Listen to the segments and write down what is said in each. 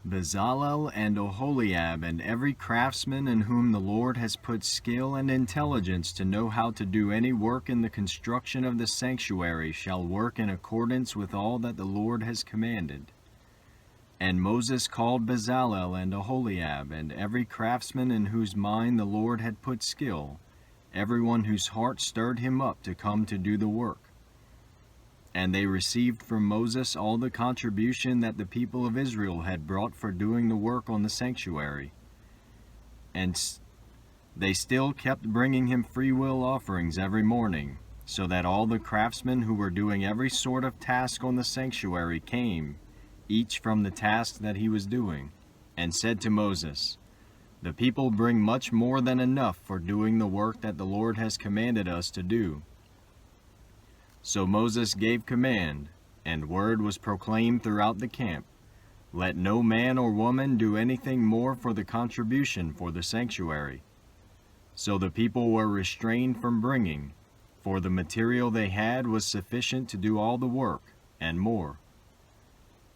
Bezalel and Oholiab and every craftsman in whom the Lord has put skill and intelligence to know how to do any work in the construction of the sanctuary shall work in accordance with all that the Lord has commanded. And Moses called Bezalel and Oholiab and every craftsman in whose mind the Lord had put skill, everyone whose heart stirred him up to come to do the work. And they received from Moses all the contribution that the people of Israel had brought for doing the work on the sanctuary. And they still kept bringing him freewill offerings every morning, so that all the craftsmen who were doing every sort of task on the sanctuary came, each from the task that he was doing, and said to Moses, "The people bring much more than enough for doing the work that the Lord has commanded us to do." So Moses gave command, and word was proclaimed throughout the camp, "Let no man or woman do anything more for the contribution for the sanctuary." So the people were restrained from bringing, for the material they had was sufficient to do all the work, and more.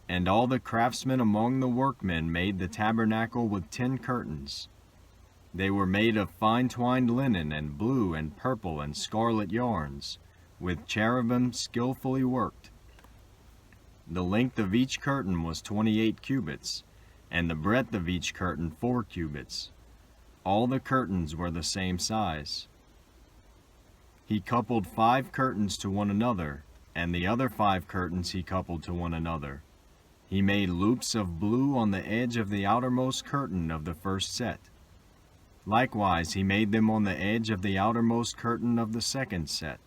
And all the craftsmen among the workmen made the tabernacle with 10 curtains. They were made of fine twined linen and blue and purple and scarlet yarns, with cherubim skillfully worked. The length of each curtain was 28 cubits, and the breadth of each curtain 4 cubits. All the curtains were the same size. He coupled 5 curtains to one another, and the other 5 curtains he coupled to one another. He made loops of blue on the edge of the outermost curtain of the first set. Likewise he made them on the edge of the outermost curtain of the second set.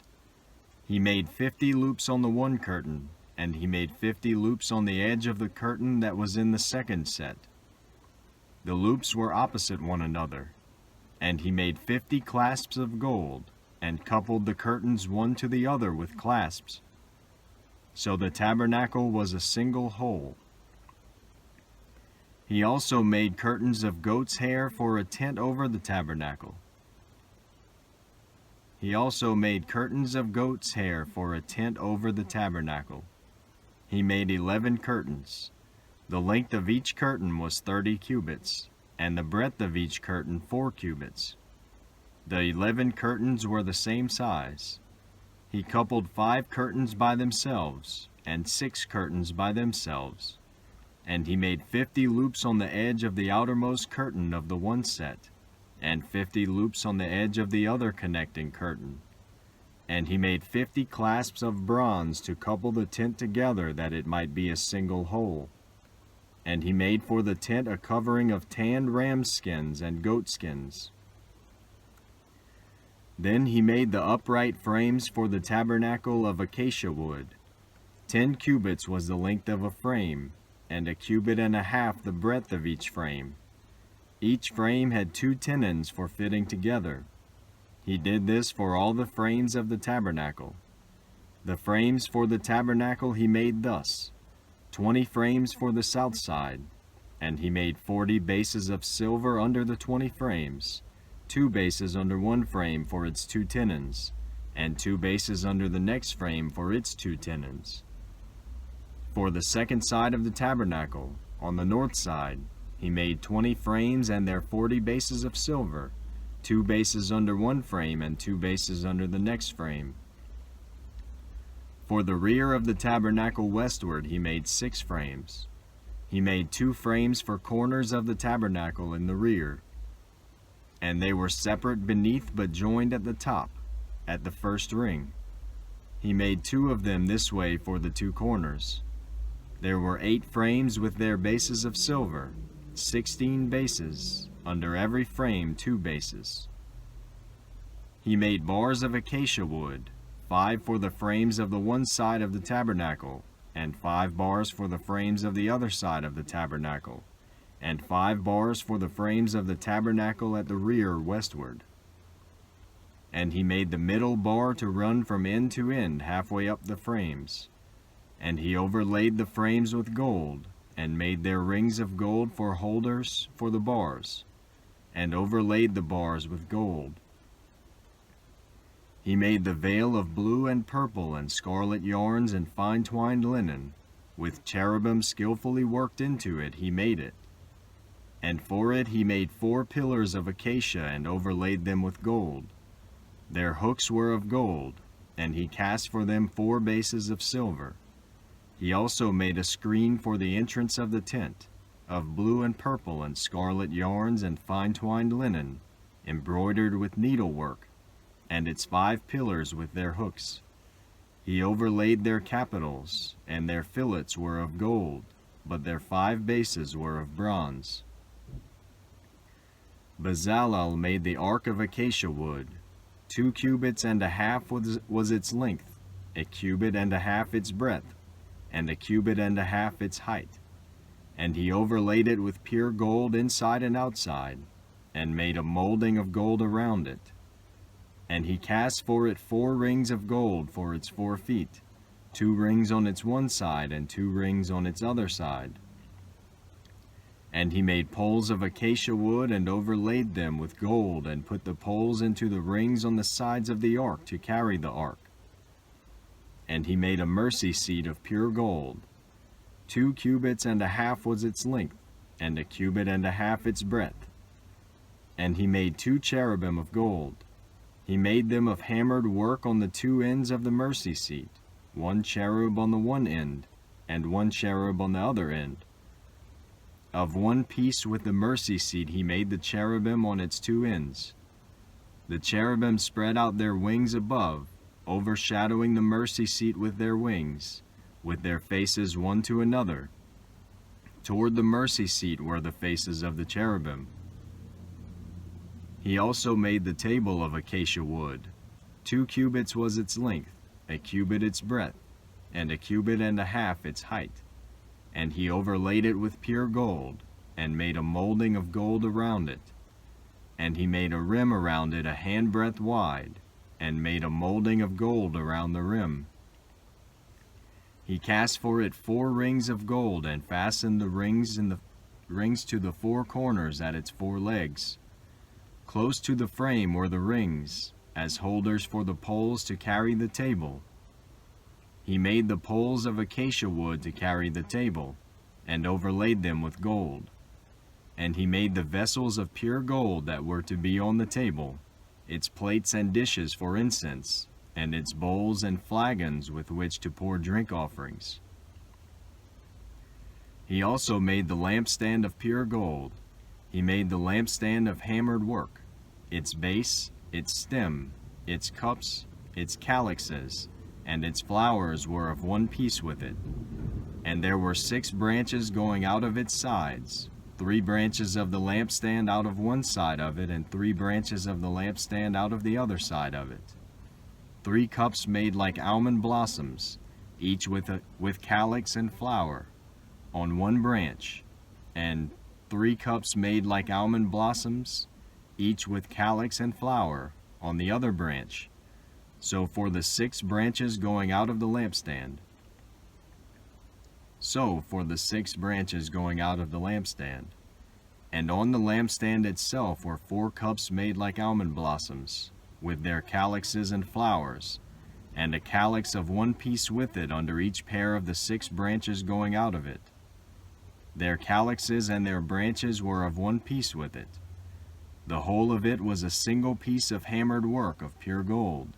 He made 50 loops on the one curtain, and he made 50 loops on the edge of the curtain that was in the second set. The loops were opposite one another, and he made 50 clasps of gold, and coupled the curtains one to the other with clasps. So the tabernacle was a single whole. He also made curtains of goat's hair for a tent over the tabernacle. He also made curtains of goat's hair for a tent over the tabernacle. He made 11 curtains. The length of each curtain was 30 cubits, and the breadth of each curtain 4 cubits. The 11 curtains were the same size. He coupled 5 curtains by themselves, and 6 curtains by themselves. And he made 50 loops on the edge of the outermost curtain of the one set, and 50 loops on the edge of the other connecting curtain. And he made 50 clasps of bronze to couple the tent together that it might be a single whole. And he made for the tent a covering of tanned ram skins and goat skins. Then he made the upright frames for the tabernacle of acacia wood. 10 cubits was the length of a frame, and 1.5 cubits the breadth of each frame. Each frame had 2 tenons for fitting together. He did this for all the frames of the tabernacle. The frames for the tabernacle he made thus: 20 frames for the south side, and he made 40 bases of silver under the 20 frames, 2 bases under one frame for its 2 tenons, and 2 bases under the next frame for its 2 tenons. For the second side of the tabernacle, on the north side, he made 20 frames and their 40 bases of silver, 2 bases under one frame and 2 bases under the next frame. For the rear of the tabernacle westward he made 6 frames. He made 2 frames for corners of the tabernacle in the rear, and they were separate beneath but joined at the top, at the first ring. He made 2 of them this way for the 2 corners. There were 8 frames with their bases of silver, 16 bases, under every frame 2 bases. He made bars of acacia wood, 5 for the frames of the one side of the tabernacle, and 5 bars for the frames of the other side of the tabernacle, and 5 bars for the frames of the tabernacle at the rear westward. And he made the middle bar to run from end to end halfway up the frames. And he overlaid the frames with gold, and made their rings of gold for holders for the bars, and overlaid the bars with gold. He made the veil of blue and purple and scarlet yarns and fine twined linen. With cherubim skillfully worked into it he made it. And for it he made 4 pillars of acacia and overlaid them with gold. Their hooks were of gold, and he cast for them 4 bases of silver. He also made a screen for the entrance of the tent, of blue and purple and scarlet yarns and fine twined linen, embroidered with needlework, and its 5 pillars with their hooks. He overlaid their capitals, and their fillets were of gold, but their 5 bases were of bronze. Bezalel made the ark of acacia wood. 2 cubits and a half was its length, a cubit and a half its breadth, and a cubit and a half its height. And he overlaid it with pure gold inside and outside, and made a molding of gold around it. And he cast for it 4 rings of gold for its 4 feet, 2 rings on its one side and 2 rings on its other side. And he made poles of acacia wood and overlaid them with gold, and put the poles into the rings on the sides of the ark to carry the ark. And he made a mercy seat of pure gold. 2 cubits and a half was its length, and a cubit and a half its breadth. And he made 2 cherubim of gold. He made them of hammered work on the 2 ends of the mercy seat, 1 cherub on the one end, and 1 cherub on the other end. Of one piece with the mercy seat he made the cherubim on its 2 ends. The cherubim spread out their wings above, overshadowing the mercy seat with their wings, with their faces one to another. Toward the mercy seat were the faces of the cherubim. He also made the table of acacia wood. 2 cubits was its length, a cubit its breadth, and a cubit and a half its height. And he overlaid it with pure gold, and made a molding of gold around it. And he made a rim around it a handbreadth wide, and made a molding of gold around the rim. He cast for it 4 rings of gold, and fastened the rings to the 4 corners at its 4 legs. Close to the frame were the rings, as holders for the poles to carry the table. He made the poles of acacia wood to carry the table, and overlaid them with gold. And he made the vessels of pure gold that were to be on the table, its plates and dishes for incense, and its bowls and flagons with which to pour drink offerings. He also made the lampstand of pure gold. He made the lampstand of hammered work, its base, its stem, its cups, its calyxes, and its flowers were of one piece with it. And there were 6 branches going out of its sides, 3 branches of the lampstand out of one side of it, and 3 branches of the lampstand out of the other side of it. 3 cups made like almond blossoms, each with calyx and flower, on one branch, and 3 cups made like almond blossoms, each with calyx and flower, on the other branch. So for the 6 branches going out of the lampstand. And on the lampstand itself were 4 cups made like almond blossoms, with their calyxes and flowers, and a calyx of one piece with it under each pair of the 6 branches going out of it. Their calyxes and their branches were of one piece with it. The whole of it was a single piece of hammered work of pure gold.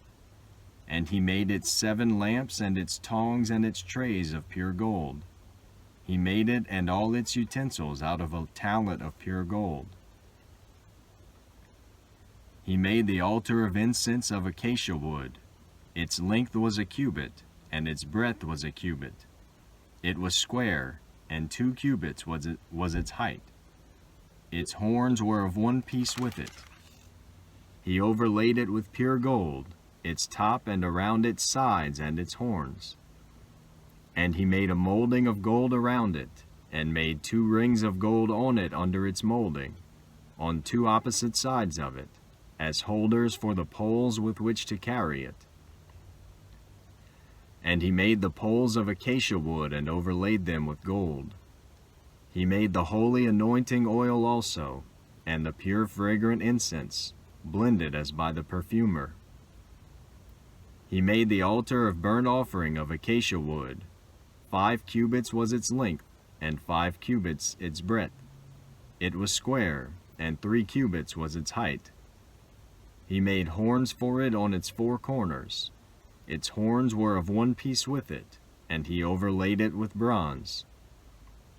And he made its 7 lamps and its tongs and its trays of pure gold. He made it and all its utensils out of a talent of pure gold. He made the altar of incense of acacia wood. Its length was a cubit, and its breadth was a cubit. It was square, and 2 cubits was its height. Its horns were of one piece with it. He overlaid it with pure gold, its top and around its sides and its horns. And he made a molding of gold around it, and made 2 rings of gold on it under its molding, on 2 opposite sides of it, as holders for the poles with which to carry it. And he made the poles of acacia wood and overlaid them with gold. He made the holy anointing oil also, and the pure fragrant incense, blended as by the perfumer. He made the altar of burnt offering of acacia wood. 5 cubits was its length, and 5 cubits its breadth. It was square, and 3 cubits was its height. He made horns for it on its 4 corners. Its horns were of one piece with it, and he overlaid it with bronze.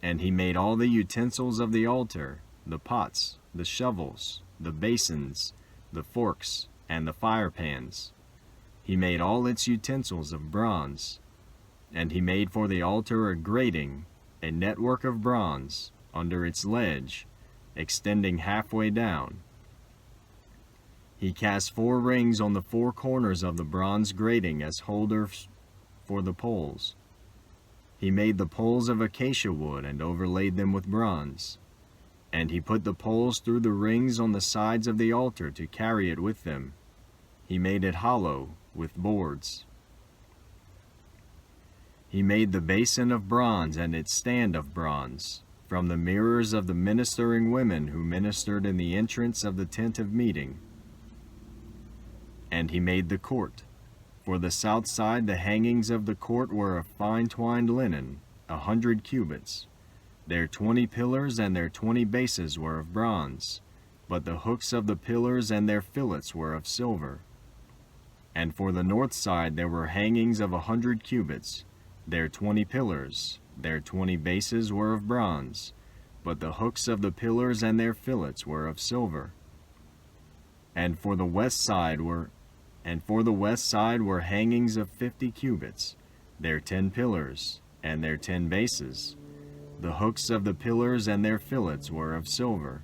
And he made all the utensils of the altar, the pots, the shovels, the basins, the forks, and the firepans. He made all its utensils of bronze. And he made for the altar a grating, a network of bronze, under its ledge, extending halfway down. He cast 4 rings on the 4 corners of the bronze grating as holders for the poles. He made the poles of acacia wood and overlaid them with bronze. And he put the poles through the rings on the sides of the altar to carry it with them. He made it hollow with boards. He made the basin of bronze and its stand of bronze, from the mirrors of the ministering women who ministered in the entrance of the tent of meeting. And he made the court. For the south side the hangings of the court were of fine twined linen, 100 cubits. Their 20 pillars and their 20 bases were of bronze, but the hooks of the pillars and their fillets were of silver. And for the north side there were hangings of 100 cubits. Their 20 pillars, their 20 bases were of bronze, but the hooks of the pillars and their fillets were of silver. And for the west side were hangings of 50 cubits, their 10 pillars, and their 10 bases. The hooks of the pillars and their fillets were of silver.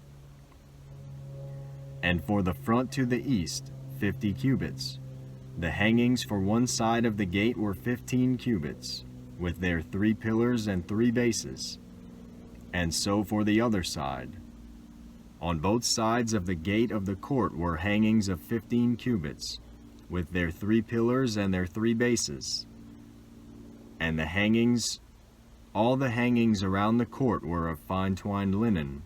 And for the front to the east, 50 cubits. The hangings for one side of the gate were 15 cubits, with their 3 pillars and 3 bases. And so for the other side. On both sides of the gate of the court were hangings of 15 cubits, with their 3 pillars and their 3 bases. And all the hangings around the court were of fine twined linen.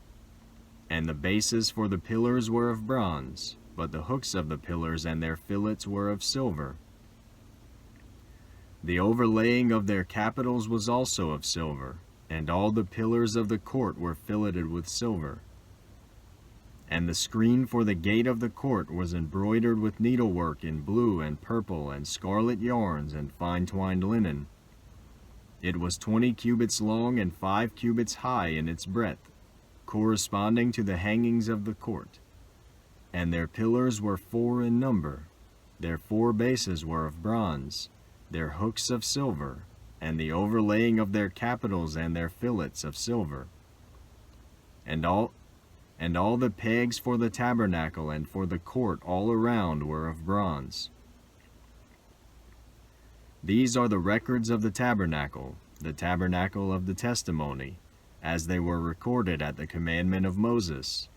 And the bases for the pillars were of bronze, but the hooks of the pillars and their fillets were of silver. The overlaying of their capitals was also of silver, and all the pillars of the court were filleted with silver. And the screen for the gate of the court was embroidered with needlework in blue and purple and scarlet yarns and fine twined linen. It was 20 cubits long and 5 cubits high in its breadth, corresponding to the hangings of the court. And their pillars were 4 in number. Their 4 bases were of bronze, their hooks of silver, and the overlaying of their capitals and their fillets of silver. And all the pegs for the tabernacle and for the court all around were of bronze. These are the records of the tabernacle of the testimony, as they were recorded at the commandment of Moses,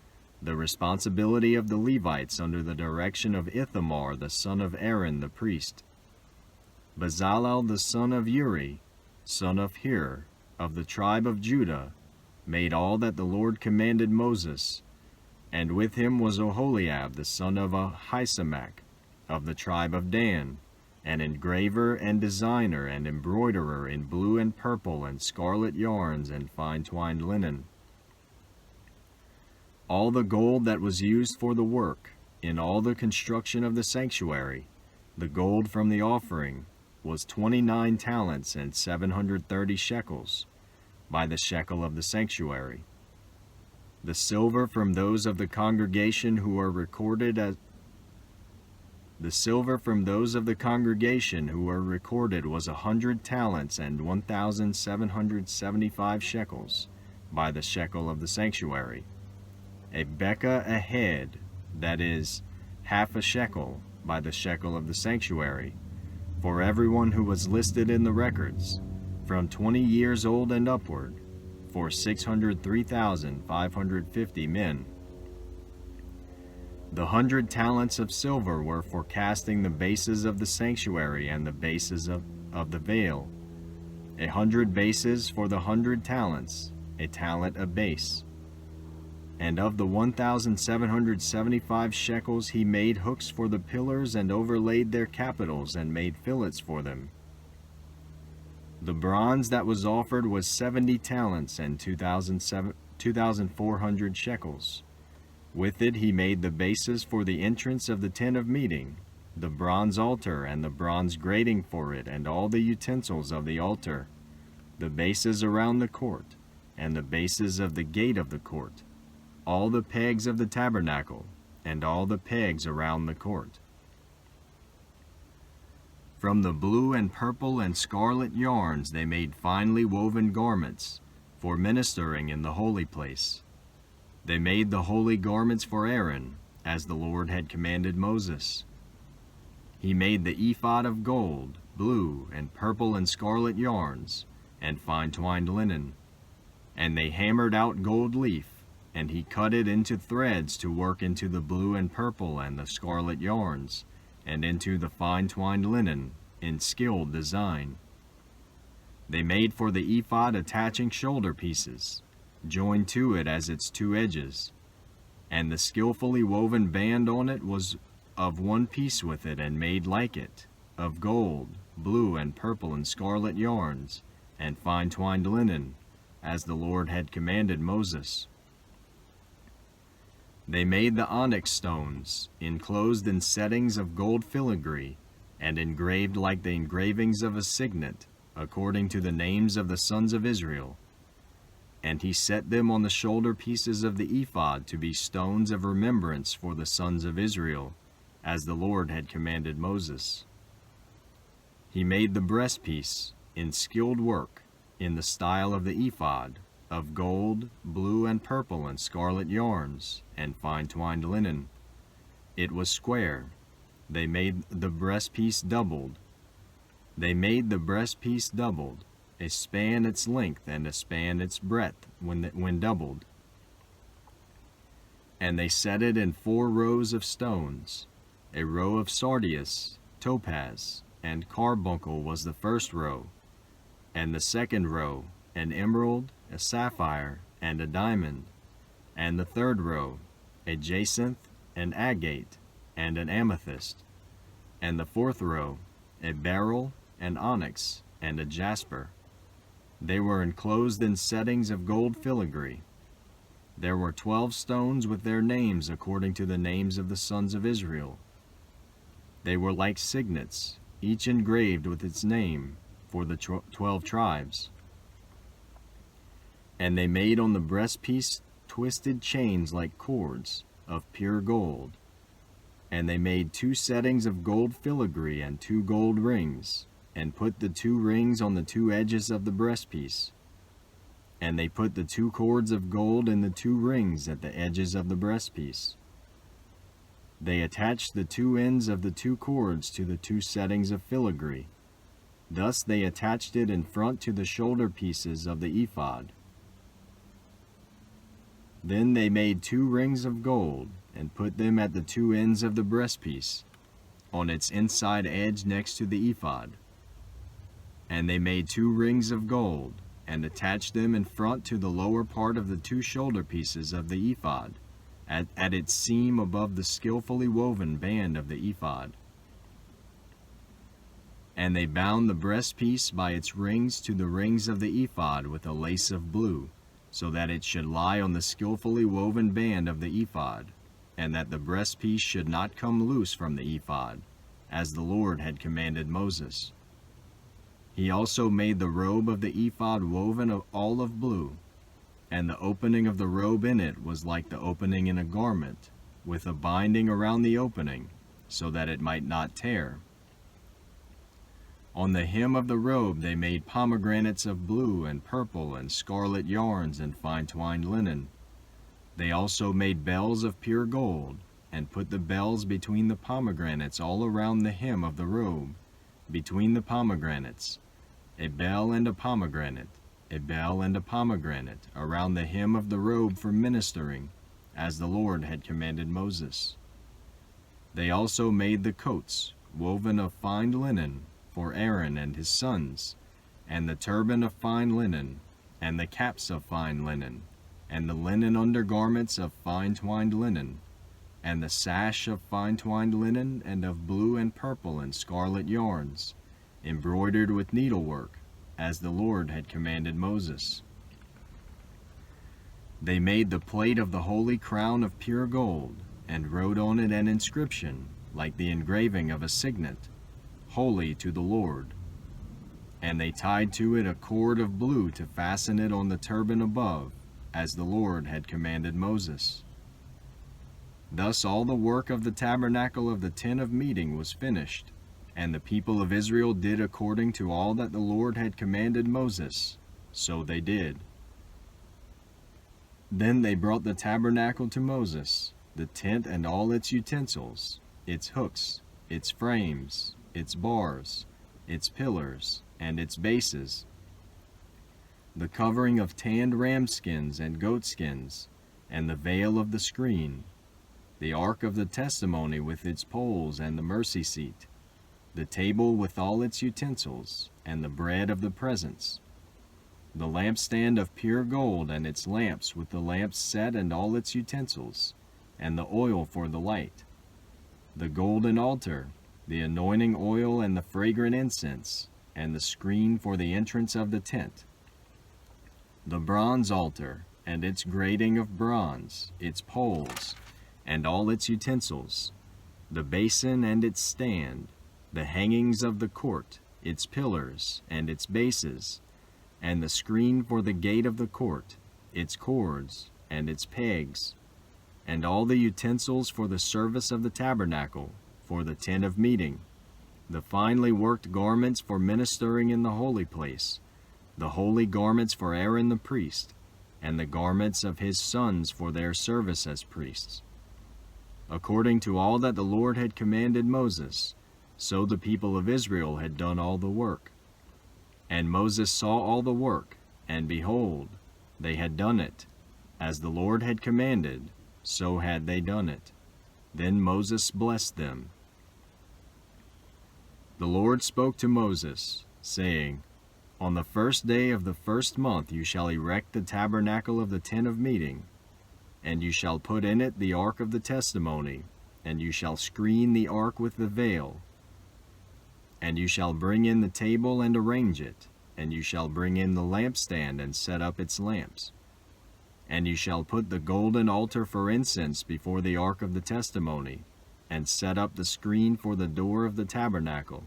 the responsibility of the Levites under the direction of Ithamar the son of Aaron the priest. Bezalel the son of Uri, son of Hur, of the tribe of Judah, made all that the Lord commanded Moses, and with him was Oholiab the son of Ahisamach, of the tribe of Dan, an engraver and designer and embroiderer in blue and purple and scarlet yarns and fine twined linen. All the gold that was used for the work, in all the construction of the sanctuary, the gold from the offering, was 29 talents and 730 shekels, by the shekel of the sanctuary. The silver from those of the congregation who are recorded was 100 talents and 1,775 shekels, by the shekel of the sanctuary. A bekah a head, that is, half a shekel, by the shekel of the sanctuary, for everyone who was listed in the records, from 20 years old and upward, for 603,550 men. The 100 talents of silver were for casting the bases of the sanctuary and the bases of the veil. 100 bases for the 100 talents, a talent a base. And of the 1,775 shekels he made hooks for the pillars and overlaid their capitals and made fillets for them. The bronze that was offered was 70 talents and 2,400 shekels. With it he made the bases for the entrance of the tent of meeting, the bronze altar and the bronze grating for it, and all the utensils of the altar, the bases around the court, and the bases of the gate of the court, all the pegs of the tabernacle, and all the pegs around the court. From the blue and purple and scarlet yarns they made finely woven garments for ministering in the holy place. They made the holy garments for Aaron, as the Lord had commanded Moses. He made the ephod of gold, blue, and purple and scarlet yarns, and fine twined linen. And they hammered out gold leaf, and he cut it into threads to work into the blue and purple and the scarlet yarns, and into the fine twined linen, in skilled design. They made for the ephod attaching shoulder pieces, joined to it as its two edges, and the skillfully woven band on it was of one piece with it and made like it, of gold, blue and purple and scarlet yarns, and fine twined linen, as the Lord had commanded Moses. They made the onyx stones, enclosed in settings of gold filigree, and engraved like the engravings of a signet, according to the names of the sons of Israel. And he set them on the shoulder pieces of the ephod to be stones of remembrance for the sons of Israel, as the Lord had commanded Moses. He made the breastpiece in skilled work, in the style of the ephod, of gold, blue and purple and scarlet yarns, and fine twined linen. It was square. They made the breastpiece doubled. A span its length and a span its breadth when doubled. And they set it in 4 rows of stones. A row of sardius, topaz, and carbuncle was the first row, and the second row an emerald, a sapphire, and a diamond, and the third row a jacinth, an agate, and an amethyst, and the fourth row a beryl, an onyx, and a jasper. They were enclosed in settings of gold filigree. There were 12 stones with their names according to the names of the sons of Israel. They were like signets, each engraved with its name, for the 12 tribes. And they made on the breastpiece twisted chains like cords, of pure gold. And they made 2 settings of gold filigree and 2 gold rings, and put the 2 rings on the 2 edges of the breastpiece. And they put the 2 cords of gold in the 2 rings at the edges of the breastpiece. They attached the 2 ends of the 2 cords to the 2 settings of filigree. Thus they attached it in front to the shoulder pieces of the ephod. Then they made 2 rings of gold, and put them at the 2 ends of the breastpiece, on its inside edge next to the ephod. And they made 2 rings of gold, and attached them in front to the lower part of the 2 shoulder pieces of the ephod, at its seam above the skillfully woven band of the ephod. And they bound the breastpiece by its rings to the rings of the ephod with a lace of blue, so that it should lie on the skillfully woven band of the ephod, and that the breastpiece should not come loose from the ephod, as the Lord had commanded Moses. He also made the robe of the ephod woven of olive blue, and the opening of the robe in it was like the opening in a garment, with a binding around the opening, so that it might not tear. On the hem of the robe they made pomegranates of blue and purple and scarlet yarns and fine twined linen. They also made bells of pure gold, and put the bells between the pomegranates all around the hem of the robe, between the pomegranates, a bell and a pomegranate, a bell and a pomegranate, around the hem of the robe for ministering, as the Lord had commanded Moses. They also made the coats, woven of fine linen, for Aaron and his sons, and the turban of fine linen, and the caps of fine linen, and the linen undergarments of fine twined linen, and the sash of fine twined linen and of blue and purple and scarlet yarns, embroidered with needlework, as the Lord had commanded Moses. They made the plate of the holy crown of pure gold, and wrote on it an inscription, like the engraving of a signet, "Holy to the Lord." And they tied to it a cord of blue to fasten it on the turban above, as the Lord had commanded Moses. Thus all the work of the tabernacle of the tent of meeting was finished, and the people of Israel did according to all that the Lord had commanded Moses. So they did. Then they brought the tabernacle to Moses, the tent and all its utensils, its hooks, its frames, its bars, its pillars, and its bases, the covering of tanned ram skins and goat skins, and the veil of the screen, the ark of the testimony with its poles and the mercy seat, the table with all its utensils, and the bread of the presence, the lampstand of pure gold and its lamps with the lamps set and all its utensils, and the oil for the light, the golden altar, the anointing oil and the fragrant incense, and the screen for the entrance of the tent, the bronze altar and its grating of bronze, its poles, and all its utensils, the basin and its stand, the hangings of the court, its pillars and its bases, and the screen for the gate of the court, its cords and its pegs, and all the utensils for the service of the tabernacle, for the tent of meeting, the finely worked garments for ministering in the holy place, the holy garments for Aaron the priest, and the garments of his sons for their service as priests. According to all that the Lord had commanded Moses, so the people of Israel had done all the work. And Moses saw all the work, and behold, they had done it. As the Lord had commanded, so had they done it. Then Moses blessed them. The Lord spoke to Moses, saying, On the first day of the first month you shall erect the tabernacle of the tent of meeting, and you shall put in it the ark of the testimony, and you shall screen the ark with the veil. And you shall bring in the table and arrange it, and you shall bring in the lampstand and set up its lamps. And you shall put the golden altar for incense before the ark of the testimony, and set up the screen for the door of the tabernacle.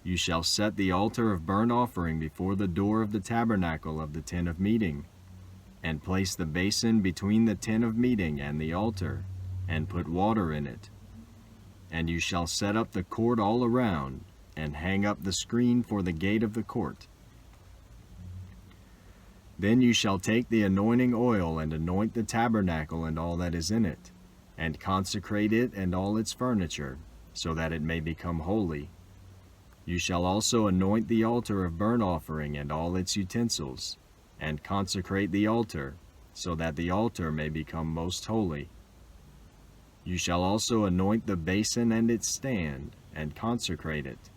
You shall set the altar of burnt offering before the door of the tabernacle of the tent of meeting, and place the basin between the tent of meeting and the altar, and put water in it. And you shall set up the court all around, and hang up the screen for the gate of the court. Then you shall take the anointing oil and anoint the tabernacle and all that is in it, and consecrate it and all its furniture, so that it may become holy. You shall also anoint the altar of burnt offering and all its utensils, and consecrate the altar, so that the altar may become most holy. You shall also anoint the basin and its stand, and consecrate it.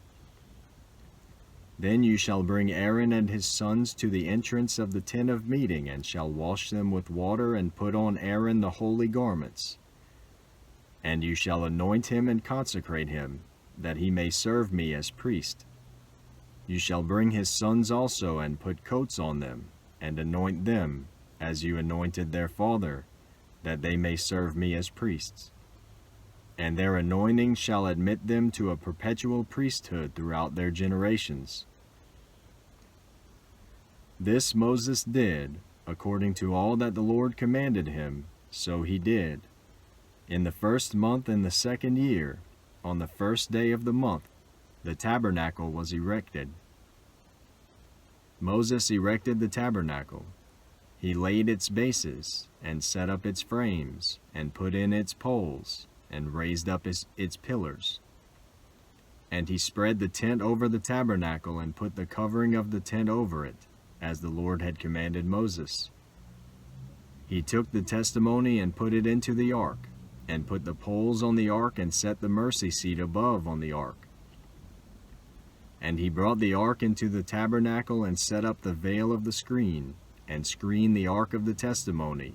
Then you shall bring Aaron and his sons to the entrance of the tent of meeting, and shall wash them with water, and put on Aaron the holy garments. And you shall anoint him and consecrate him, that he may serve me as priest. You shall bring his sons also, and put coats on them, and anoint them, as you anointed their father, that they may serve me as priests. And their anointing shall admit them to a perpetual priesthood throughout their generations. This Moses did, according to all that the Lord commanded him, so he did. In the first month in the second year, on the first day of the month, the tabernacle was erected. Moses erected the tabernacle. He laid its bases, and set up its frames, and put in its poles, and raised up its pillars. And he spread the tent over the tabernacle, and put the covering of the tent over it, as the Lord had commanded Moses. He took the testimony and put it into the ark, and put the poles on the ark, and set the mercy seat above on the ark. And he brought the ark into the tabernacle, and set up the veil of the screen, and screened the ark of the testimony,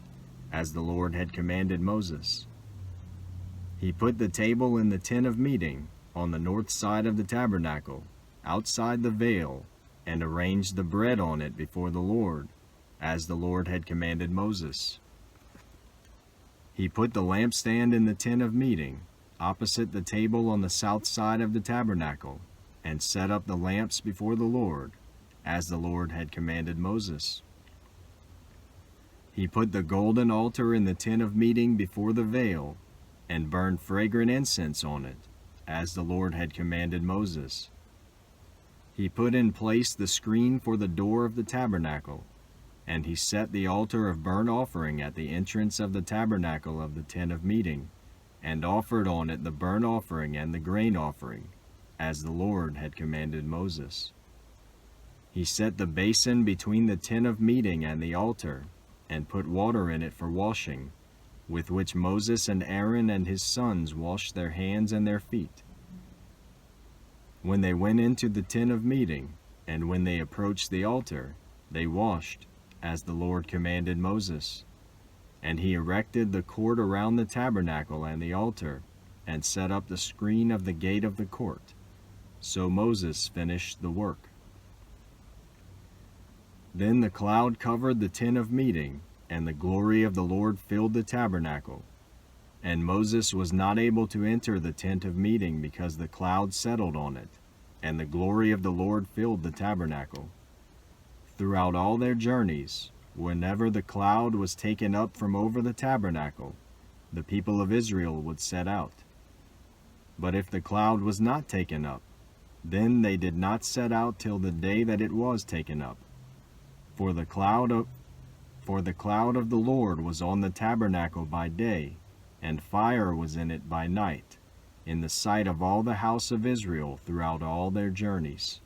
as the Lord had commanded Moses. He put the table in the tent of meeting, on the north side of the tabernacle, outside the veil, and arranged the bread on it before the Lord, as the Lord had commanded Moses. He put the lampstand in the tent of meeting, opposite the table on the south side of the tabernacle, and set up the lamps before the Lord, as the Lord had commanded Moses. He put the golden altar in the tent of meeting before the veil, and burned fragrant incense on it, as the Lord had commanded Moses. He put in place the screen for the door of the tabernacle, and he set the altar of burnt offering at the entrance of the tabernacle of the tent of meeting, and offered on it the burnt offering and the grain offering, as the Lord had commanded Moses. He set the basin between the tent of meeting and the altar, and put water in it for washing, with which Moses and Aaron and his sons washed their hands and their feet. When they went into the tent of meeting, and when they approached the altar, they washed, as the Lord commanded Moses. And he erected the court around the tabernacle and the altar, and set up the screen of the gate of the court. So Moses finished the work. Then the cloud covered the tent of meeting, and the glory of the Lord filled the tabernacle. And Moses was not able to enter the tent of meeting because the cloud settled on it, and the glory of the Lord filled the tabernacle. Throughout all their journeys, whenever the cloud was taken up from over the tabernacle, the people of Israel would set out. But if the cloud was not taken up, then they did not set out till the day that it was taken up. For the cloud of the Lord was on the tabernacle by day, and fire was in it by night, in the sight of all the house of Israel throughout all their journeys.